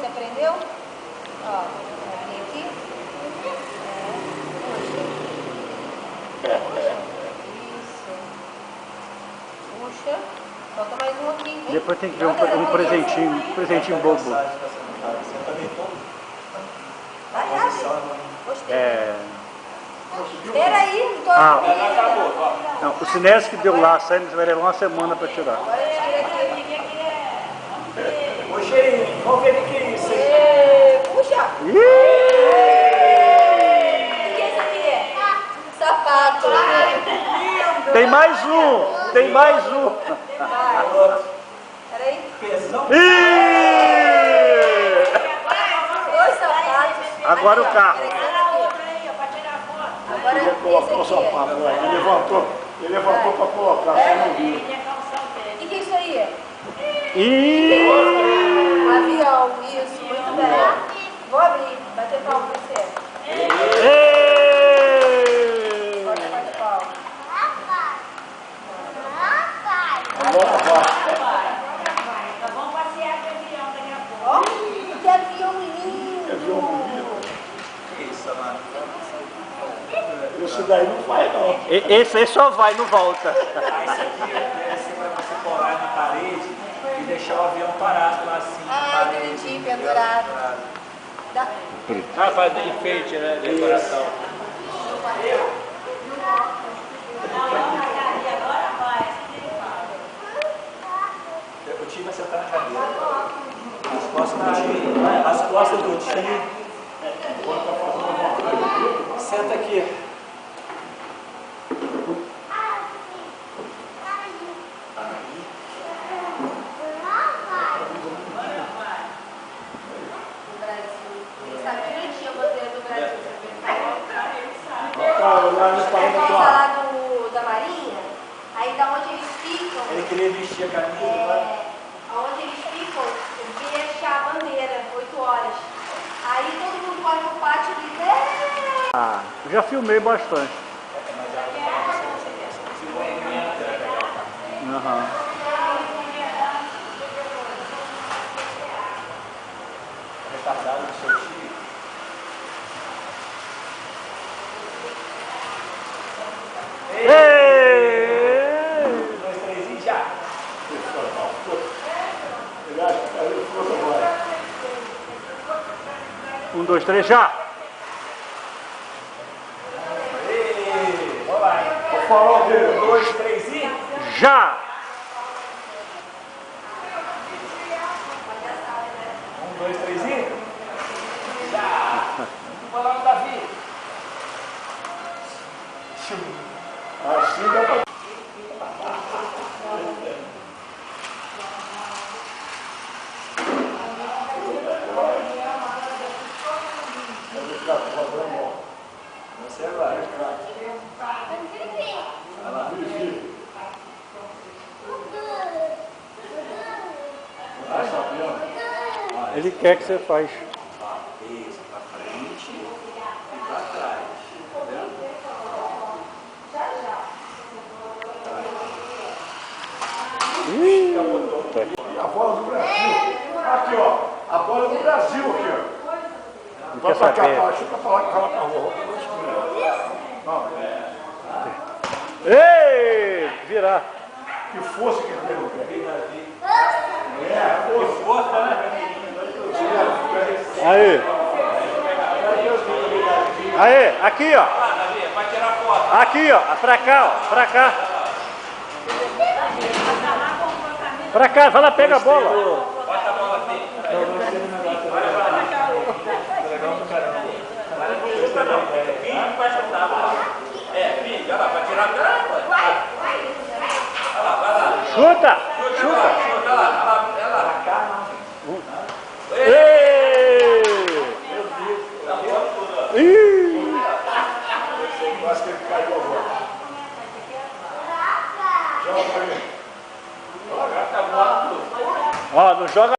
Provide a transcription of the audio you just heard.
Você aprendeu? Ó, abri aqui. Puxa. Isso. Puxa. Falta mais um aqui, hein? Depois tem que ver um presentinho bobo. Vai, abre. Gostei. Espera aí, não tô acabou. Não, o Sinésio que deu lá, você vai levar uma semana para tirar. Agora tira aqui. Ô, cheirinho, vamos ver o que é isso aí. Puxa! O que é isso aqui? Sapato. Tem mais um! Tem mais um! Peraí. Pesão. Dois sapatos. Agora o carro. Agora Ele colocou o sapato, ele levantou para colocar, você não viu. O que é isso aí? Avião, isso, muito bem. Vou abrir, bater palma pra você. Bota mais palma. Agora vai. Vamos passear de avião daqui a pouco. Ó, que avião lindo. Avião bonito. Que isso, Amado? Isso daí não vai, não. Esse aí só vai, não volta. Ah, isso aqui deve ser para você colar na parede e deixar o avião parado lá assim. Na Ah, parede, entendi, entendeu? pendurado. Dá. Ah, faz enfeite, né? Decoração. O tio vai sentar na cadeira. As costas do tio. Senta aqui. Lá da Marinha, aí da onde eles ficam, Ele queria vestir a camisa. onde eles ficam, vem achar a bandeira, 8 horas. Aí todo mundo vai no pátio e diz, Ah, já filmei bastante. Aham. Retardado do seu tio. Já. Um, dois, três, já! Vamos lá. O farol dele. 1, 2, 3 e... Já! 1, 2, 3 e... Já! Vamos lá no Davi. Assim dá pra... Você vai. Vai lá. Ele quer que você faz. Isso, pra frente e pra trás. E a bola do Brasil. Aqui, ó. A bola do Brasil aqui, ó. Não Vai quer pra cá, saber. deixa eu falar com ela pra rua. Ei! Virar. Que força que ele tem no pé. Que força, né? Aí. Aí, aqui, ó. Ah, Davi, vai tirar foto. Aqui, ó. Pra cá, ó. Pra cá. Pra cá, vai lá, pega a bola. Bota a bola aqui. Olha pra lá. Legal pra caramba. Chuta não. Pingue vai chutar. Pingue, olha lá, vai tirar a cara. Olha lá, vai lá. Chuta! Chuta, olha lá. Olha lá. Pra cá, não. Ei! Meu Deus. Dá foto tudo, Ih! Eu acho que ele caiu agora. Joga pra mim. ó. Já tá voando tudo. Ó, não joga.